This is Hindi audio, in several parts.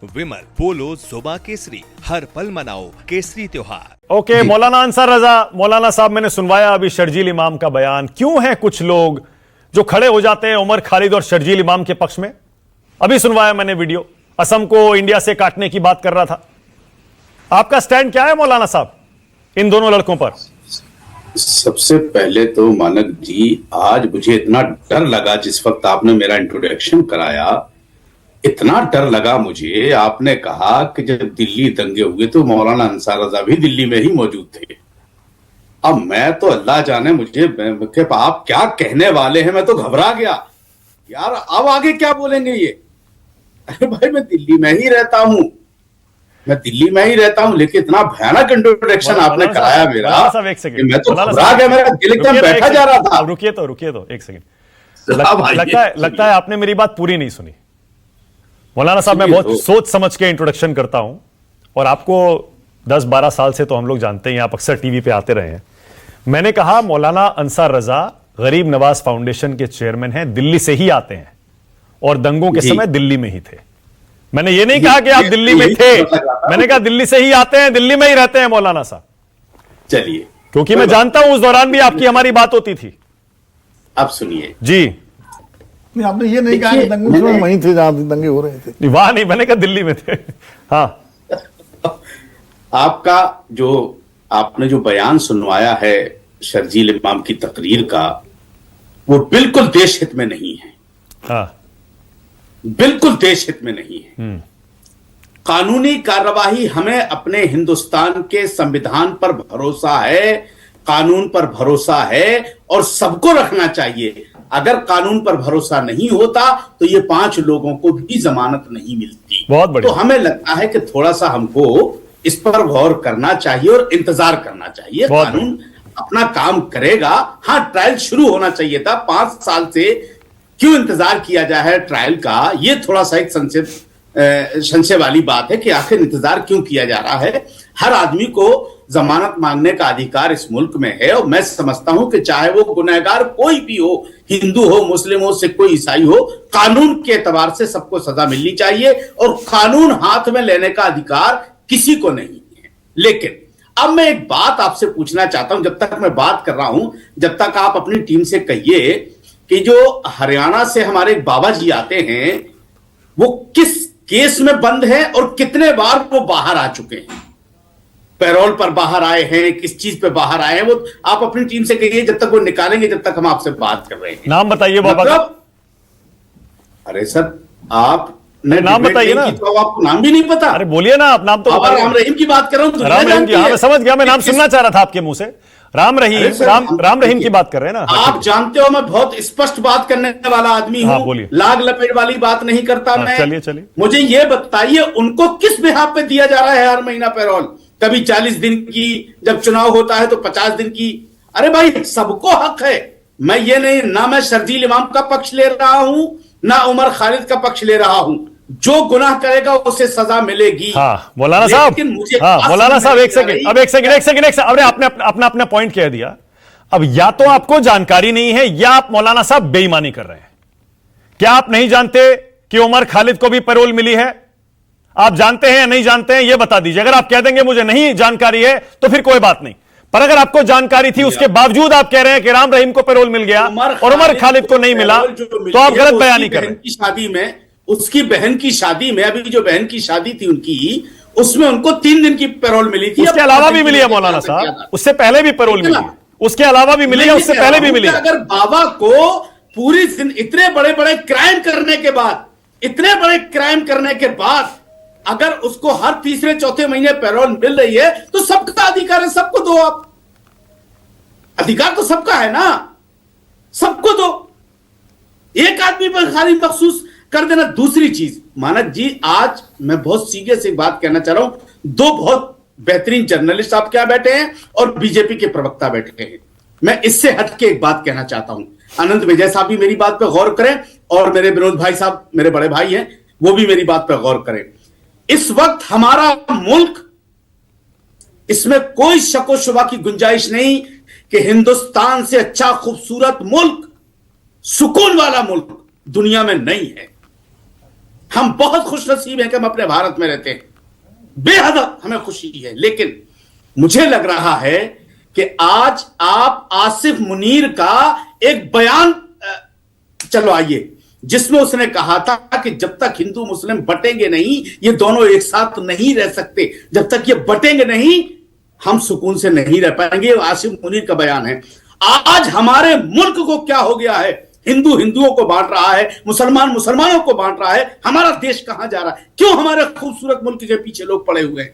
विमल पोलो जुबा केसरी, हर पल मनाओ केसरी त्योहार। ओके, मौलाना अंसार रजा, मौलाना साहब मैंने सुनवाया अभी शर्जील इमाम का बयान। क्यों है कुछ लोग जो खड़े हो जाते हैं उमर खालिद और शर्जील इमाम के पक्ष में? अभी सुनवाया मैंने वीडियो, असम को इंडिया से काटने की बात कर रहा था। आपका स्टैंड क्या है मौलाना साहब इन दोनों लड़कों पर? सबसे पहले तो मानक जी, आज मुझे इतना डर लगा जिस वक्त आपने मेरा इंट्रोडक्शन कराया, इतना डर लगा मुझे। आपने कहा कि जब दिल्ली दंगे हुए तो मौलाना अंसार रजा भी दिल्ली में ही मौजूद थे। अब मैं तो अल्लाह जाने मुझे आप क्या कहने वाले हैं, मैं तो घबरा गया यार। अब आगे क्या बोलेंगे ये? अरे भाई, मैं दिल्ली में ही रहता हूं, लेकिन इतना भयानक इंट्रोडक्शन आपने कराया मेरा, मैं तो घबरा गया, मेरा दिल एकदम बैठा जा रहा था। रुकिए तो एक सेकंड। लगता है आपने मेरी बात पूरी नहीं सुनी। मौलाना साहब, मैं बहुत सोच समझ के इंट्रोडक्शन करता हूं, और आपको 10-12 साल से तो हम लोग जानते हैं, आप अक्सर टीवी पे आते रहे हैं। मैंने कहा मौलाना अंसार रजा गरीब नवाज फाउंडेशन के चेयरमैन हैं, दिल्ली से ही आते हैं और दंगों के समय दिल्ली में ही थे। मैंने ये नहीं कहा कि आप दिल्ली में थे, मैंने कहा दिल्ली से ही आते हैं, दिल्ली में ही रहते हैं मौलाना साहब। चलिए, क्योंकि मैं जानता हूं उस दौरान भी आपकी हमारी बात होती थी। अब सुनिए जी। नहीं, आपने ये नहीं कहा कि दंगे में वहीं थे जहां दंगे हो रहे थे। वहां नहीं, मैंने कहा दिल्ली में थे। हाँ, आपने जो बयान सुनवाया है शर्जील इमाम की तकरीर का, वो बिल्कुल देश हित में नहीं है। हाँ, बिल्कुल देश हित में नहीं है। कानूनी कार्यवाही, हमें अपने हिंदुस्तान के संविधान पर भरोसा है, कानून पर भरोसा है और सबको रखना चाहिए। अगर कानून पर भरोसा नहीं होता तो ये 5 लोगों को भी जमानत नहीं मिलती। बहुत बढ़िया। तो हमें लगता है कि थोड़ा सा हमको इस पर गौर करना चाहिए और इंतजार करना चाहिए। कानून अपना काम करेगा। हाँ, ट्रायल शुरू होना चाहिए था। 5 साल से क्यों इंतजार किया जा है ट्रायल का? ये थोड़ा सा एक संशय वाली बात है कि आखिर इंतजार क्यों किया जा रहा है। हर आदमी को जमानत मांगने का अधिकार इस मुल्क में है, और मैं समझता हूं कि चाहे वो गुनहगार कोई भी हो, हिंदू हो, मुस्लिम हो, सिख हो, ईसाई हो, कानून के एतबार से सबको सजा मिलनी चाहिए और कानून हाथ में लेने का अधिकार किसी को नहीं है। लेकिन अब मैं एक बात आपसे पूछना चाहता हूं, जब तक मैं बात कर रहा हूं, जब तक आप अपनी टीम से कहिए कि जो हरियाणा से हमारे बाबा जी आते हैं, वो किस केस में बंद है और कितने बार वो बाहर आ चुके हैं? पैरोल पर बाहर आए हैं, किस चीज पे बाहर आए हैं, वो आप अपनी टीम से कहिए। जब तक वो निकालेंगे, जब तक हम आपसे बात कर रहे हैं। नाम बताइए बाबा का। अरे सर, आप नाम बताइए ना। तो आपको नाम भी नहीं पता? अरे बोलिए ना, आप नाम तो बाबा राम रहीम की बात कर रहा हूं। राम रहीम की, हाँ मैं समझ गया, मैं नाम सुनना चाह रहा था आपके मुंह से। राम रहीम की बात कर रहे हैं ना? आप जानते हो मैं बहुत स्पष्ट बात करने वाला आदमी हूं। हाँ, बोलिए। लाग लपेट वाली बात नहीं करता मैं। चलिए। मुझे ये बताइए, उनको किस बिहाफ पे दिया जा रहा है हर महीना पैरोल? कभी 40 दिन की, जब चुनाव होता है तो 50 दिन की। अरे भाई, सबको हक है। मैं ये नहीं, ना मैं शर्जील इमाम का पक्ष ले रहा हूं, ना उमर खालिद का पक्ष ले रहा हूं। जो गुनाह करेगा उसे सजा मिलेगी। हाँ मौलाना साहब, हाँ मौलाना साहब, एक सेकंड। अरे आपने अपना पॉइंट कह दिया। अब या तो आपको जानकारी नहीं है, या आप मौलाना साहब बेईमानी कर रहे हैं। क्या आप नहीं जानते कि उमर खालिद को भी पैरोल मिली है? आप जानते हैं या नहीं जानते हैं, यह बता दीजिए। अगर आप कह देंगे मुझे नहीं जानकारी है तो फिर कोई बात नहीं, पर अगर आपको जानकारी थी उसके बावजूद आप कह रहे हैं कि राम रहीम को पैरोल मिल गया और उमर खालिद को नहीं मिला, तो आप गलत बयानी कर रहे हैं। शादी में, उसकी बहन की शादी में, अभी जो बहन की शादी थी उनकी, उसमें उनको 3 दिन की पैरोल मिली थी। उसके अलावा भी मिली है मौलाना साहब, उससे पहले भी पैरोल मिली है, उसके अलावा भी मिली है, उससे पहले भी मिली है। अगर बाबा को पूरी इतने बड़े बड़े क्राइम करने के बाद अगर उसको हर तीसरे चौथे महीने पैरोल मिल रही है, तो सबका अधिकार है, सबको दो। आप अधिकार तो सबका है ना, सबको दो। एक आदमी पर खाली मखसूस कर देना। दूसरी चीज मानक जी, आज मैं बहुत सीरियस एक बात कहना चाह रहा हूं। 2 बहुत बेहतरीन जर्नलिस्ट आपके यहां बैठे हैं और बीजेपी के प्रवक्ता बैठे हैं। मैं इससे हटके एक बात कहना चाहता हूं। आनंद विजय साहब भी मेरी बात पर गौर करें, और मेरे विनोद भाई साहब, मेरे बड़े भाई हैं, वो भी मेरी बात पर गौर करें। इस वक्त हमारा मुल्क, इसमें कोई शक व शुबा की गुंजाइश नहीं कि हिंदुस्तान से अच्छा खूबसूरत मुल्क, सुकून वाला मुल्क दुनिया में नहीं है। हम बहुत खुशनसीब हैं कि हम अपने भारत में रहते हैं, बेहद हमें खुशी है। लेकिन मुझे लग रहा है कि आज आप आसिफ मुनीर का एक बयान चलवाइए जिसमें उसने कहा था कि जब तक हिंदू मुस्लिम बटेंगे नहीं, ये दोनों एक साथ नहीं रह सकते, जब तक ये बटेंगे नहीं हम सुकून से नहीं रह पाएंगे। आसिफ मुनीर का बयान है। आज हमारे मुल्क को क्या हो गया है, हिंदू हिंदुओं को बांट रहा है, मुसलमान मुसलमानों को बांट रहा है। हमारा देश कहां जा रहा है? क्यों हमारे खूबसूरत मुल्क के पीछे लोग पड़े हुए हैं?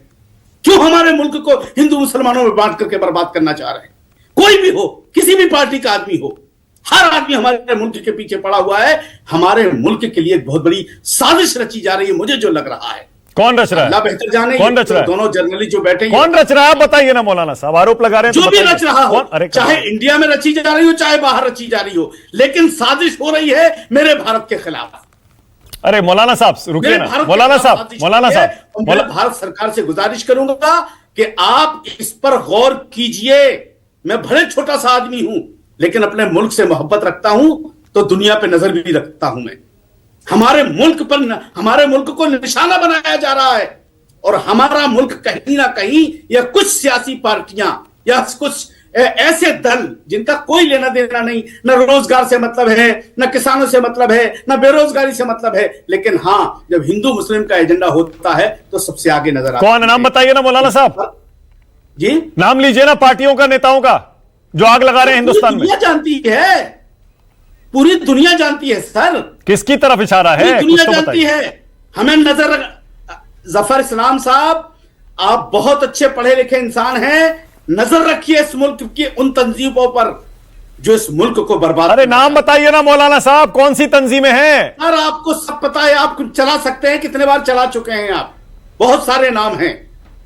क्यों हमारे मुल्क को हिंदू मुसलमानों में बांट करके बर्बाद करना चाह रहे हैं? कोई भी हो, किसी भी पार्टी का आदमी हो, हर आदमी हमारे मुल्क के पीछे पड़ा हुआ है। हमारे मुल्क के लिए बहुत बड़ी साजिश रची जा रही है, मुझे जो लग रहा है। कौन रच रहा है? अल्लाह बेहतर जाने। कौन रच रहा है? दोनों जर्नलिस्ट जो बैठे कौन रच रहा है बताइए ना मौलाना साहब, आरोप लगा रहे हैं जो भी रच रहा हो, अरे चाहे इंडिया में रची जा रही हो चाहे बाहर रची जा रही हो, लेकिन साजिश हो रही है मेरे भारत के खिलाफ। अरे मौलाना साहब रुकिए ना, मौलाना साहब मैं भारत सरकार से गुजारिश करूंगा कि आप इस पर गौर कीजिए। मैं भले छोटा सा आदमी हूं लेकिन अपने मुल्क से मोहब्बत रखता हूं, तो दुनिया पे नजर भी रखता हूं मैं। हमारे मुल्क को निशाना बनाया जा रहा है और हमारा मुल्क कहीं ना कहीं या कुछ सियासी पार्टियां या कुछ ऐसे दल जिनका कोई लेना देना नहीं, न रोजगार से मतलब है, न किसानों से मतलब है, न बेरोजगारी से मतलब है, लेकिन हां जब हिंदू मुस्लिम का एजेंडा होता है तो सबसे आगे नजर आता है। कौन नाम बताइए ना मौलाना साहब, जी नाम लीजिए ना पार्टियों का, नेताओं का जो आग लगा रहे हैं हिंदुस्तान में। दुनिया जानती है, पूरी दुनिया जानती है सर। किसकी तरफ इशारा है? दुनिया जानती है। हमें नजर, जफर इस्लाम साहब आप बहुत अच्छे पढ़े लिखे इंसान हैं, नजर रखिए इस मुल्क की उन तंजीमों पर जो इस मुल्क को बर्बाद। अरे नाम बताइए ना मौलाना साहब, कौन सी तंजीमें हैं? सर आपको सब पता है, आप चला सकते हैं, कितने बार चला चुके हैं आप, बहुत सारे नाम हैं,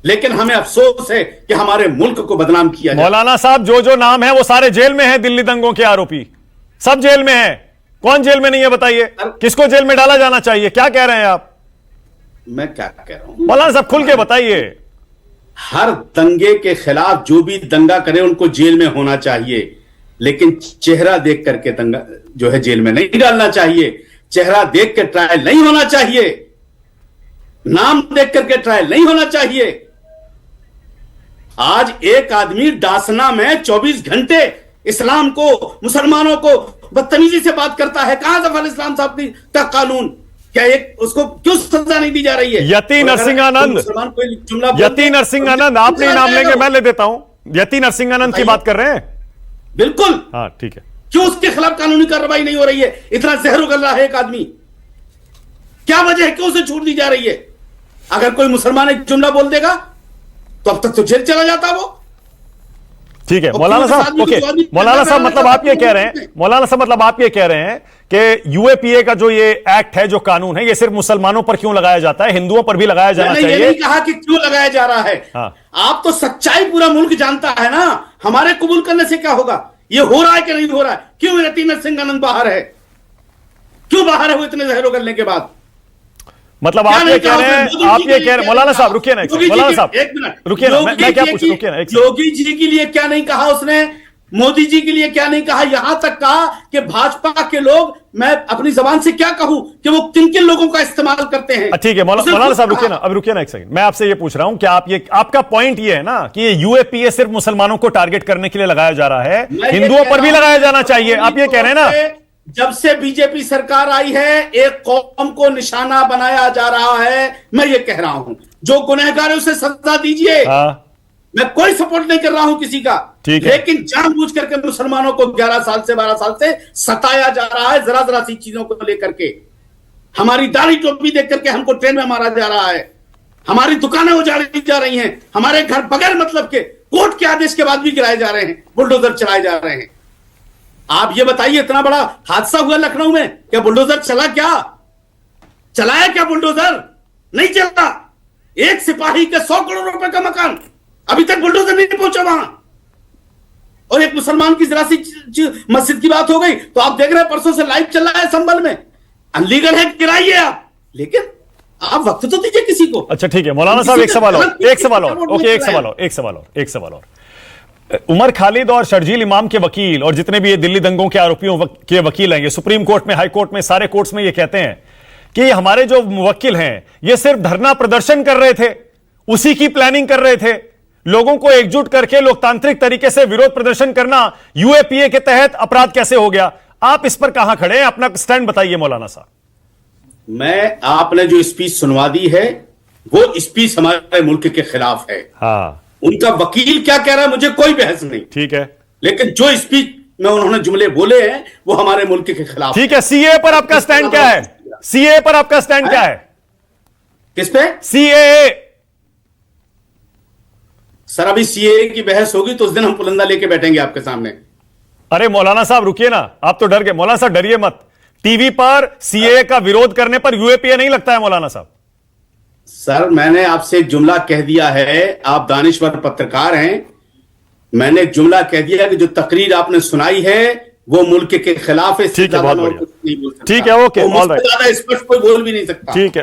लेकिन हमें अफसोस है कि हमारे मुल्क को बदनाम किया जाए। मौलाना साहब जो नाम है वो सारे जेल में हैं, दिल्ली दंगों के आरोपी सब जेल में हैं। कौन जेल में नहीं है बताइए? किसको जेल में डाला जाना चाहिए? क्या कह रहे हैं आप? मैं क्या कह रहा हूं मौलाना साहब खुल के बताइए। हर दंगे के खिलाफ जो भी दंगा करे उनको जेल में होना चाहिए, लेकिन चेहरा देख करके दंगा जो है जेल में नहीं डालना चाहिए। चेहरा देख के ट्रायल नहीं होना चाहिए, नाम देख करके ट्रायल नहीं होना चाहिए। आज एक आदमी डासना में 24 घंटे इस्लाम को, मुसलमानों को बदतमीजी से बात करता है। कहां जफर इस्लाम साहब का कानून? क्या एक उसको क्यों सजा नहीं दी जा रही है? यति नरसिंहानंद, यति नरसिंहानंद, आप नहीं नाम लेंगे मैं ले देता हूं। यति नरसिंहानंद की बात कर रहे हैं? बिल्कुल। हाँ ठीक है। क्यों उसके खिलाफ कानूनी कार्रवाई नहीं हो रही है? इतना जहर उगल रहा है एक आदमी, क्या वजह है? क्यों उसे छूट दी जा रही है? अगर कोई मुसलमान एक जुमला बोल देगा तो अब तक तो जेल चला जाता वो। ठीक है मौलाना साहब, ओके मौलाना साहब मतलब आप ये कह रहे हैं, मौलाना साहब मतलब आप ये कह रहे हैं कि यूएपीए का जो ये एक्ट है, जो कानून है, ये सिर्फ मुसलमानों पर क्यों लगाया जाता है, हिंदुओं पर भी लगाया जाना चाहिए? ये नहीं कहा कि क्यों लगाया जा रहा है। हाँ। आप तो सच्चाई पूरा मुल्क जानता है ना, हमारे कबूल करने से क्या होगा? ये हो रहा है कि नहीं हो रहा है? क्यों यति नरसिंहानंद बाहर है? क्यों बाहर है वो इतने जहर उगलने के बाद? मतलब आप ये कह रहे हैं, आप ये कह रहे हैं, मौलाना साहब रुकिए ना, मौलाना साहब एक मिनट रुकिए ना, मैं क्या पूछ, रुकिए ना, योगी जी के लिए क्या नहीं कहा उसने, मोदी जी के लिए क्या नहीं कहा, यहां तक कहा कि भाजपा के लोग, मैं अपनी जबान से क्या कहूं कि वो किन किन लोगों का इस्तेमाल करते हैं। ठीक है मौलाना साहब रुकिए ना, अब रुकिए ना एक सेकंड। मैं आपसे ये पूछ रहा हूं कि आप ये, आपका पॉइंट ये है ना कि ये यूएपीए सिर्फ मुसलमानों को टारगेट करने के लिए लगाया जा रहा है, हिंदुओं पर भी लगाया जाना चाहिए, आप ये कह रहे हैं ना? जब से बीजेपी सरकार आई है एक कौम को निशाना बनाया जा रहा है। मैं ये कह रहा हूं जो गुनहगार है उसे सजा दीजिए। मैं कोई सपोर्ट नहीं कर रहा हूं किसी का, लेकिन जानबूझ करके मुसलमानों को 11 साल से 12 साल से सताया जा रहा है, जरा जरा सी चीजों को लेकर के। हमारी दाढ़ी टोपी देख करके हमको ट्रेन में मारा जा रहा है, हमारी दुकानें उजाड़ी जा रही हैं, हमारे घर बगैर मतलब के कोर्ट के आदेश के बाद भी गिराए जा रहे हैं, बुलडोजर चलाए जा रहे हैं। आप ये बताइए, इतना बड़ा हादसा हुआ लखनऊ में, क्या बुलडोजर चला? क्या चलाया? क्या बुलडोजर नहीं चला? एक सिपाही के 100 करोड़ रुपए का मकान, अभी तक बुलडोजर नहीं पहुंचा वहां। और एक मुसलमान की जरा सी मस्जिद की बात हो गई तो आप देख रहे हैं परसों से लाइव चल रहा है संभल में, अनलीगल है, गिराइए आप, लेकिन आप वक्त तो दीजिए किसी को। अच्छा ठीक है मौलाना साहब, एक सवाल और, एक सवाल और, ओके एक सवाल और, एक सवाल और, एक सवाल और। उमर खालिद और शर्जील इमाम के वकील और जितने भी ये दिल्ली दंगों के आरोपियों के वकील हैं, ये सुप्रीम कोर्ट में, हाई कोर्ट में, सारे कोर्ट्स में ये कहते हैं कि हमारे जो मुवक्किल हैं ये सिर्फ धरना प्रदर्शन कर रहे थे, उसी की प्लानिंग कर रहे थे, लोगों को एकजुट करके लोकतांत्रिक तरीके से विरोध प्रदर्शन करना यूएपीए के तहत अपराध कैसे हो गया? आप इस पर कहां खड़े हैं? अपना स्टैंड बताइए मौलाना साहब। मैं, आपने जो स्पीच सुनवा दी है वो स्पीच हमारे मुल्क के खिलाफ है। हाँ, उनका वकील क्या कह रहा है मुझे कोई बहस नहीं, ठीक है, लेकिन जो स्पीच में उन्होंने जुमले बोले हैं वो हमारे मुल्क के खिलाफ। ठीक है। सीए पर आपका स्टैंड क्या है? सीए पर आपका स्टैंड क्या है? किस पे? सीएए। सर अभी सीए की बहस होगी तो उस दिन हम पुलंदा लेके बैठेंगे आपके सामने। अरे मौलाना साहब रुकिए ना, आप तो डर गए। मौलाना साहब डरिए मत, टीवी पर सीए का विरोध करने पर यूएपीए नहीं लगता है मौलाना साहब। सर मैंने आपसे एक जुमला कह दिया है, आप दानिश्वर पत्रकार हैं, मैंने एक जुमला कह दिया कि जो तकरीर आपने सुनाई है वो मुल्क के खिलाफ है। ठीक है, बहुत बढ़िया। नहीं बोल सकता। ठीक है, ओके, ऑल राइट। ज्यादा स्पष्ट कोई बोल भी नहीं सकता। ठीक है,